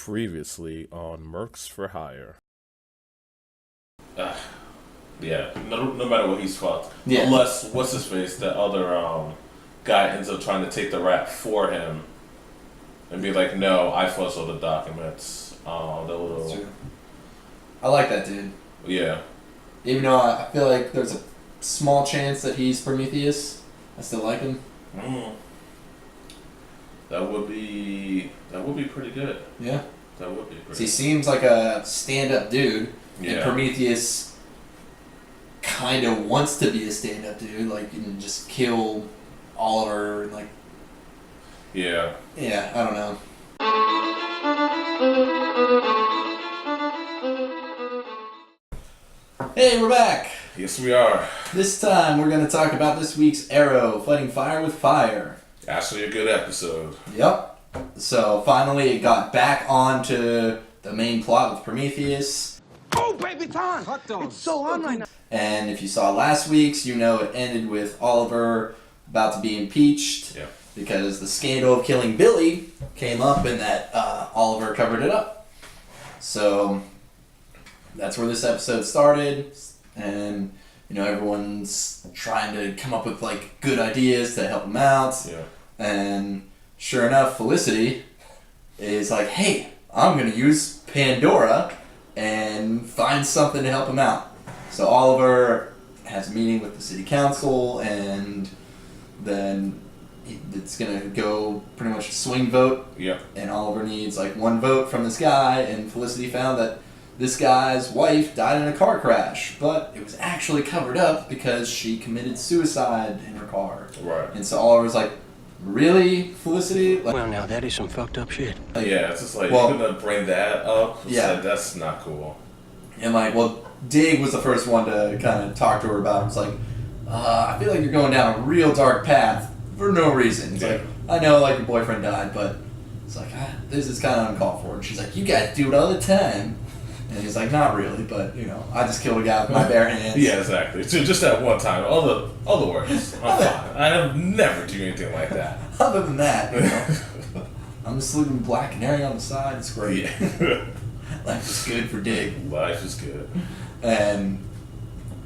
Previously on Mercs for Hire. Yeah, no matter what, he's fucked. Yeah. Unless, what's his face, the other guy ends up trying to take the rap for him and be like, no, I fussed all the documents. That's true. I like that dude. Yeah. Even though I feel like there's a small chance that he's Prometheus, I still like him. That would be pretty good. Yeah. That would be pretty So he seems like a stand-up dude, Yeah. and Prometheus kind of wants to be a stand-up dude, like, and just kill Oliver, and like, Yeah. yeah, I don't know. Hey, we're back! Yes, we are. This time we're going to talk about this week's Arrow, fighting fire with fire. Actually, a good episode. Yep. So finally it got back onto the main plot with Prometheus. Oh, baby, time! Hot dogs. It's so on right now. And if you saw last week's, you know it ended with Oliver about to be impeached. Yeah. Because the scandal of killing Billy came up and that Oliver covered it up. So that's where this episode started. And, you know, everyone's trying to come up with, like, good ideas to help him out. Yeah. And sure enough, Felicity is like, hey, I'm going to use Pandora and find something to help him out. So Oliver has a meeting with the city council, and then it's going to go pretty much a swing vote. Yep. And Oliver needs like one vote from this guy, and Felicity found that this guy's wife died in a car crash, but it was actually covered up because she committed suicide in her car. Right. And so Oliver's like, really, Felicity? Like, Well, now that is some fucked up shit. Yeah, it's just like, Well- you're going to bring that up? It's Yeah. like, that's not cool. and like, well, Dig was the first one to kind of talk to her about it. It's like, I feel like you're going down a real dark path for no reason. It's Yeah. like, I know, like, your boyfriend died, but it's like, this is kind of uncalled for. And she's like, you guys do it all the time. And he's like, not really, but, you know, I just killed a guy with my bare hands. Yeah, exactly. So just that one time. All the words. I'm fine. I have never do anything like that. Other than that, you know, I'm just living Black Canary on the side. It's great. Yeah. Life is good for Dig. Life is good. And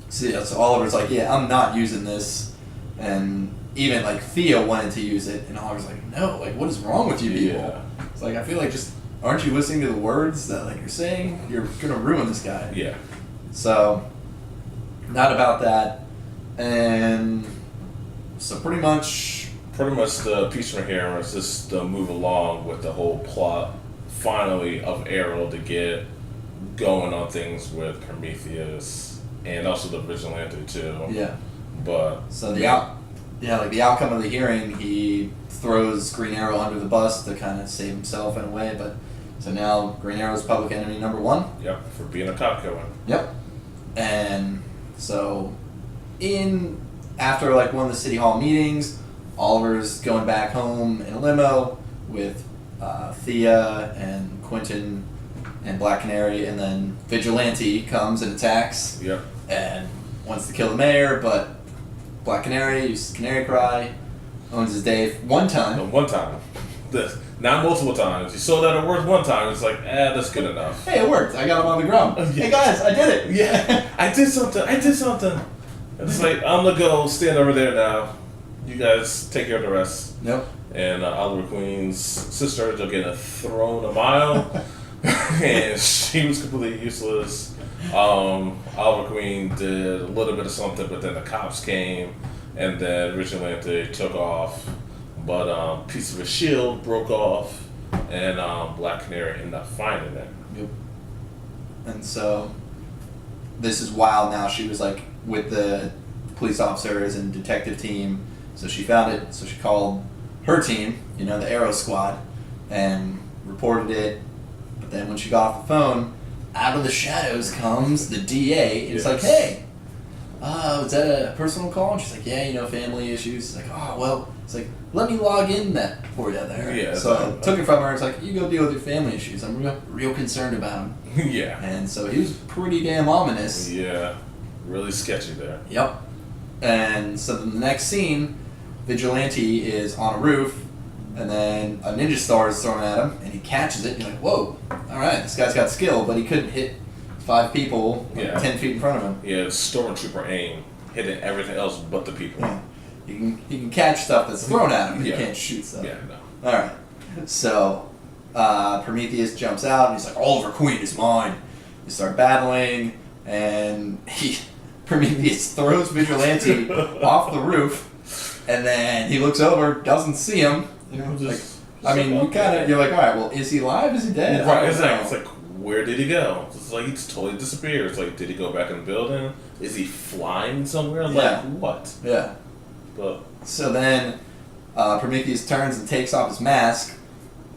so Oliver's like, yeah, I'm not using this. And even like Thea wanted to use it, and Oliver's like, no, like, what is wrong with you people? Yeah. It's like, I feel like just, aren't you listening to the words that like you're saying? You're gonna ruin this guy. Yeah. So, not about that. And so pretty much, The impeachment here is just to move along with the whole plot, finally, of Arrow to get going on things with Prometheus and also the Vigilante too. yeah. But So the outcome of the hearing, he throws Green Arrow under the bus to kind of save himself in a way. But so now Green Arrow's public enemy number one. yep, for being a cop killer. Yep. And so after like one of the city hall meetings, Oliver's going back home in a limo with Thea and Quentin and Black Canary, and then Vigilante comes and attacks Yep. and wants to kill the mayor, but Black Canary uses Canary Cry, owns his day one time. No, one time. Not multiple times. You saw that it worked one time. It's like, that's good enough. Hey, it worked. I got him on the ground. Yeah. Hey guys, I did it. Yeah, I did something. It's like, I'm gonna go stand over there now. You guys take care of the rest. Nope. And Oliver Queen's sister ended up getting thrown a mile, and she was completely useless. Oliver Queen did a little bit of something, but then the cops came, and then Vigilante took off, but piece of his shield broke off, and Black Canary ended up finding it. Yep. And so, this is wild now. She was like with the police officers and detective team, so she found it. So she called her team, you know, the Arrow Squad, and reported it. But then when she got off the phone, out of the shadows comes the DA. It's like, hey, was that a personal call? And she's like, yeah, you know, family issues. It's like, oh, well, it's like, let me log in that for you there. Yeah, so I took it from her. It's like, you go deal with your family issues. I'm real concerned about them. Yeah. And so he was pretty damn ominous. Yeah. Really sketchy there. Yep. And so then the next scene, Vigilante is on a roof, And then a ninja star is thrown at him, and he catches it, and you're like, whoa, alright, this guy's got skill, but he couldn't hit 5 people 10 feet in front of him. Yeah, stormtrooper aim, hitting everything else but the people. Yeah. He can catch stuff that's thrown at him, but he can't shoot stuff. Yeah, no. Alright. So, Prometheus jumps out, and he's like, Oliver Queen is mine. They start battling, and Prometheus throws Vigilante off the roof, and then he looks over, doesn't see him. You know, you're like, all right, well, is he alive? Is he dead? Right, exactly. It's like, where did he go? It's like he just totally disappeared. It's like, did he go back in the building? Is he flying somewhere? Like, what? Yeah. But so then Prometheus turns and takes off his mask,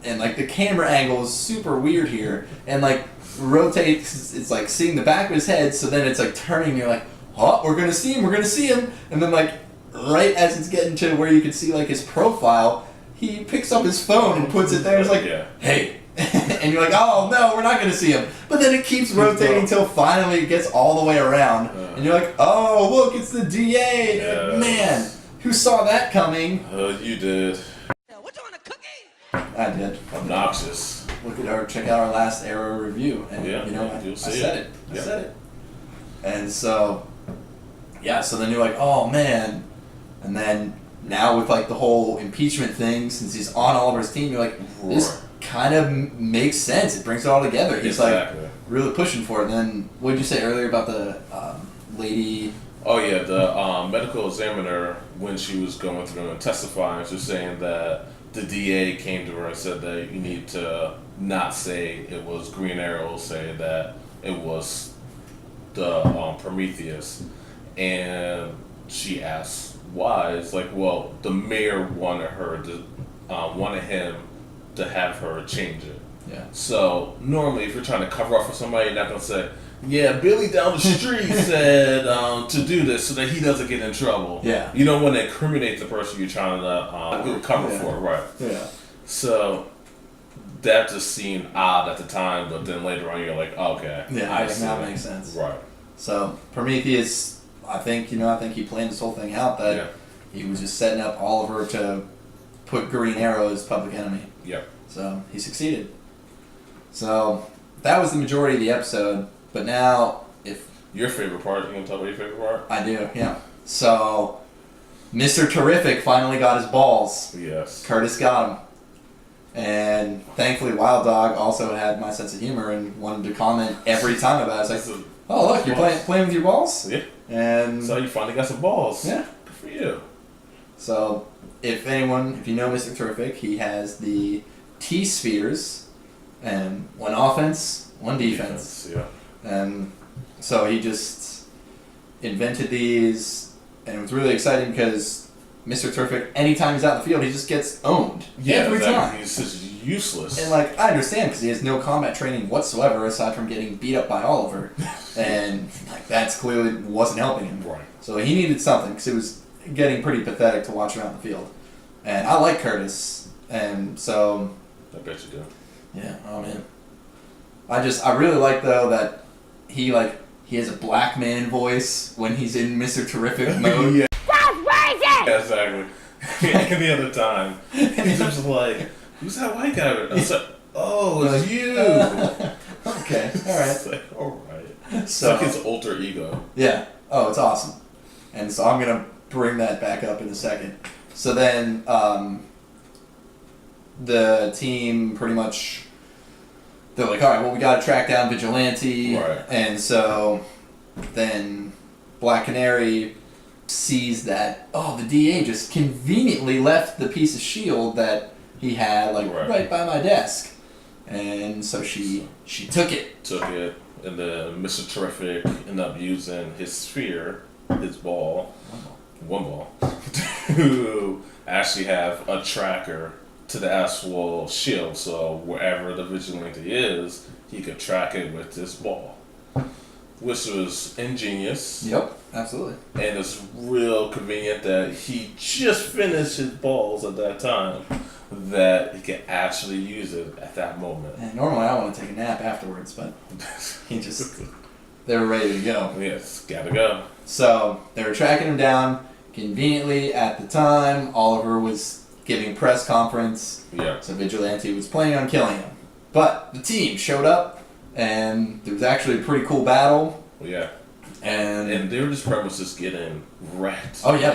and like the camera angle is super weird here, and like rotates. It's like seeing the back of his head. So then it's like turning. And you're like, oh, we're gonna see him, and then like right as it's getting to where you can see like his profile, he picks up his phone and puts it there. It's like, hey. And you're like, oh no, we're not going to see him. But then it keeps rotating until finally it gets all the way around. And you're like, oh, look, it's the DA. Like, man, who saw that coming? You did. What you want, a cookie? I did. Obnoxious. Check out our last Arrow review. And I said it. I said it. And so, so then you're like, oh man. And then now with like the whole impeachment thing, since he's on Oliver's team, you're like, this kind of makes sense. It brings it all together. He's like really pushing for it. And then what did you say earlier about the lady? Oh yeah, the medical examiner, when she was going through and testifying, she was saying that the DA came to her and said that you need to not say it was Green Arrow, say that it was the Prometheus. And she asked why. It's like, well, the mayor wanted him to have her change it. Yeah. So normally, if you're trying to cover up for somebody, you're not gonna say, "Yeah, Billy down the street said to do this so that he doesn't get in trouble." Yeah. You don't want to incriminate the person you're trying to cover for, right? Yeah. So that just seemed odd at the time, but then later on, you're like, oh, "Okay, yeah, that makes sense." Right. So Prometheus, I think he planned this whole thing out that he was just setting up Oliver to put Green Arrow as public enemy. Yep. So he succeeded. So that was the majority of the episode. But now, if your favorite part, you want to talk about your favorite part? I do, yeah. So Mr. Terrific finally got his balls. Yes. Curtis got him. And thankfully, Wild Dog also had my sense of humor and wanted to comment every time about it. It's like, oh look, you're playing with your balls? Yeah. And so you finally got some balls. Yeah. Good for you. So if you know Mr. Terrific, he has the T-spheres, and one offense, one defense. Yeah. And so he just invented these, and it was really exciting because Mr. Terrific, anytime he's out in the field, he just gets owned. Every time. He's just useless. And like, I understand because he has no combat training whatsoever aside from getting beat up by Oliver. And like, that's clearly wasn't helping him. Right. So he needed something because it was getting pretty pathetic to watch him out in the field. And I like Curtis, and so I bet you do. Yeah, oh man. I really like though that he has a black man voice when he's in Mr. Terrific mode. Yeah. That's crazy! Yeah, exactly. And the other time, he's just like, who's that white guy? It's like, oh, it's you! Okay, alright. It's like, alright. So, it's like his alter ego. Yeah. Oh, it's awesome. And so I'm going to bring that back up in a second. So then, the team pretty much, they're like, alright, well, we gotta track down Vigilante. Right. And so then Black Canary sees that, the DA just conveniently left the piece of shield that he had, right by my desk. And so she took it. And then Mr. Terrific ended up using his sphere, his ball, one ball, to actually have a tracker to the actual shield, so wherever the vigilante is, he could track it with this ball, which was ingenious. Yep, absolutely. And it's real convenient that he just finished his balls at that time, that he could actually use it at that moment. And normally I want to take a nap afterwards, but they were ready to go. Yes, gotta go. So they were tracking him down. Conveniently, at the time, Oliver was giving a press conference. Yeah. So Vigilante was planning on killing him. But the team showed up, and there was actually a pretty cool battle. Yeah. And they were just just getting wrecked. Oh, yeah.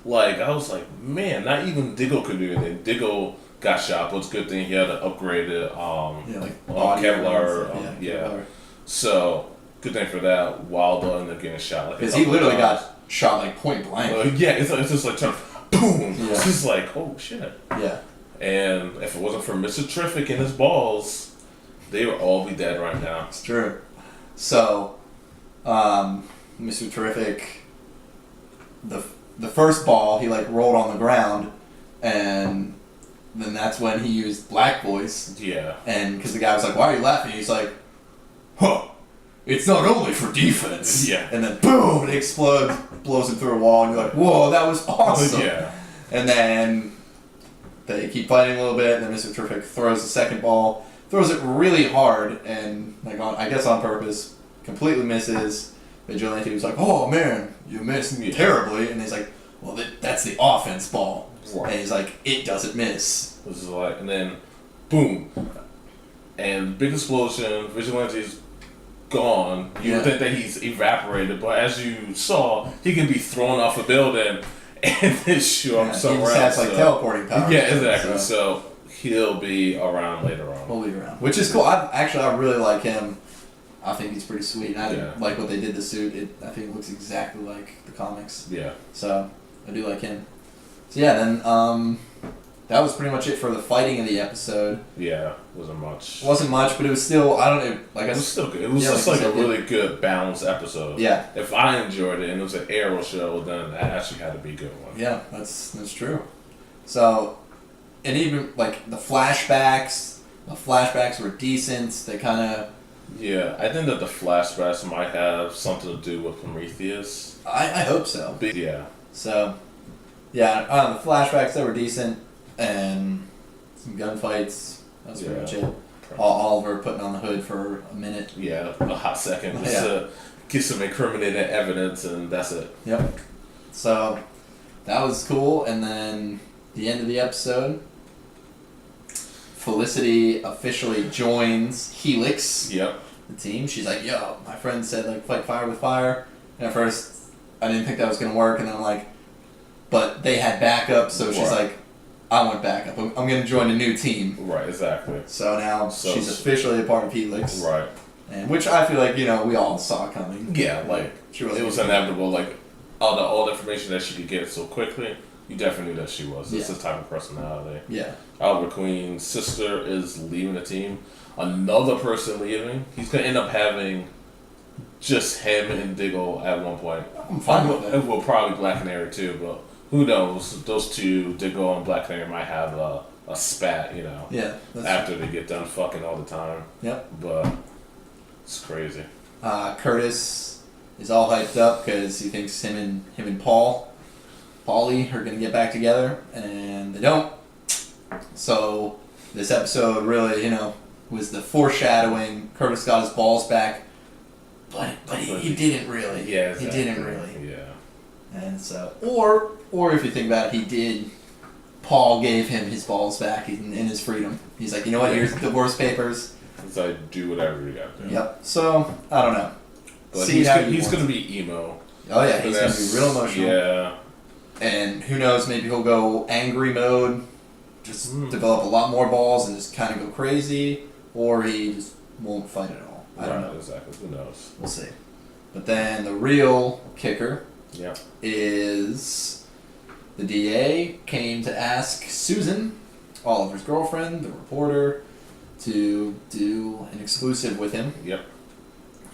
Like, I was like, man, not even Diggle could do anything. Diggle got shot, but it's a good thing he had an upgraded Kevlar. Kevlar. So, good thing for that. Wilder ended up getting shot. Like, because he literally got shot like point blank. Yeah, it's just like, boom. Yeah. It's just like, oh shit. Yeah. And if it wasn't for Mr. Terrific and his balls, they would all be dead right now. It's true. So, Mr. Terrific, the first ball, he like rolled on the ground, and then that's when he used Black Voice. Yeah. And because the guy was like, "Why are you laughing?" He's like, "Huh, it's not only for defense." Yeah. And then boom, it explodes, blows him through a wall, and you're like, "Whoa, that was awesome." Yeah. And then they keep fighting a little bit, and then Mr. Terrific throws the second ball, throws it really hard, and like I guess on purpose, completely misses. Vigilante was like, "Oh man, you missed terribly," and he's like, "Well, that's the offense ball," Right. and he's like, "It doesn't miss." This is like, and then, boom, and big explosion. Vigilante's gone. You would think that he's evaporated, but as you saw, he can be thrown off a building and then show up somewhere he just has like teleporting powers. Yeah, exactly. So he'll be around later on. We'll be around, which is cool. I really like him. I think he's pretty sweet. I like what they did to the suit. I think it looks exactly like the comics. Yeah. So I do like him. So yeah, then that was pretty much it for the fighting of the episode. Yeah, wasn't much. Wasn't much, but it was still, I don't know, like it was still good. It was just like a really good balanced episode. Yeah. If I enjoyed it and it was an Arrow show, then that actually had to be a good one. Yeah, that's true. So, and even like the flashbacks were decent. They kind of. Yeah, I think that the flashbacks might have something to do with Prometheus. I hope so. Yeah. So, yeah, the flashbacks, they were decent, and some gunfights. That was pretty much it. Oliver putting on the hood for a minute. Yeah, a hot second just to get some incriminating evidence, and that's it. Yep. So, that was cool, and then the end of the episode, Felicity officially joins Helix. Yep. The team. She's like, "Yo, my friend said like fight fire with fire." And at first, I didn't think that was gonna work, and then I'm like, but they had backup, so she's like, "I want backup. I'm gonna join a new team." Right. Exactly. So now she's officially a part of Helix. Right. And which I feel like we all saw coming. Yeah, like it was inevitable. Like all the information that she could get so quickly. You definitely knew that she was. This is the type of personality. Yeah. Oliver Queen's sister is leaving the team. Another person leaving. He's going to end up having just him and Diggle at one point. I'm fine with that. Well, probably Black Canary too, but who knows? Those two, Diggle and Black Canary, might have a spat, Yeah. after they get done fucking all the time. Yep. But it's crazy. Curtis is all hyped up because he thinks him and Paulie are going to get back together, and they don't. So this episode really, was the foreshadowing. Curtis got his balls back, but he didn't really. Yeah, exactly. He didn't really. Yeah. And so, or if you think about it, he did. Paul gave him his balls back in his freedom. He's like, you know what? Here's the divorce papers. It's like, do whatever you got to do. Yep. So I don't know. But he's gonna be emo. Oh yeah, he's gonna be real emotional. Yeah. And who knows, maybe he'll go angry mode, just develop a lot more balls and just kind of go crazy, or he just won't fight at all. I don't know. Exactly. Who knows? We'll see. But then the real kicker is the DA came to ask Susan, Oliver's girlfriend, the reporter, to do an exclusive with him. Yep.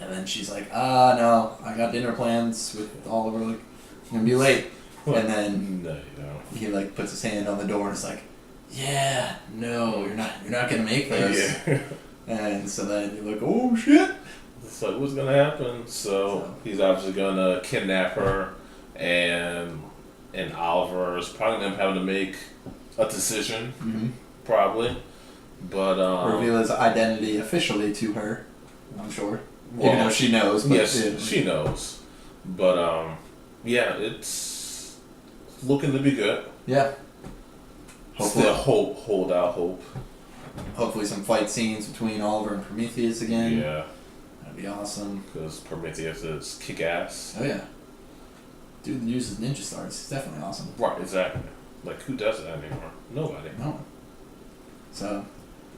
And then she's like, no, I got dinner plans with Oliver, like, I'm going to be late. And then no, you don't. he like puts his hand on the door and is like, "Yeah, no, you're not gonna make this." Yeah. And so then you're like, "Oh shit!" So what's gonna happen? So he's obviously gonna kidnap her, and Oliver is probably gonna have to make a decision, probably. But reveal his identity officially to her. I'm sure, well, even though she knows. But yes, she knows. But yeah, it's looking to be good. Yeah. Still hold out hope. Hopefully some fight scenes between Oliver and Prometheus again. Yeah. That'd be awesome. Because Prometheus is kick ass. Oh yeah. Dude that uses ninja stars. It's definitely awesome. Right, exactly. Like, who does that anymore? Nobody. No one. So,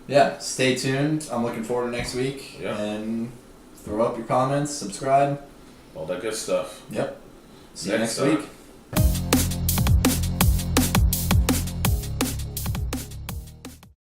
yeah, stay tuned. I'm looking forward to next week. Yeah. And throw up your comments, subscribe. All that good stuff. Yep. See you Next next time. week.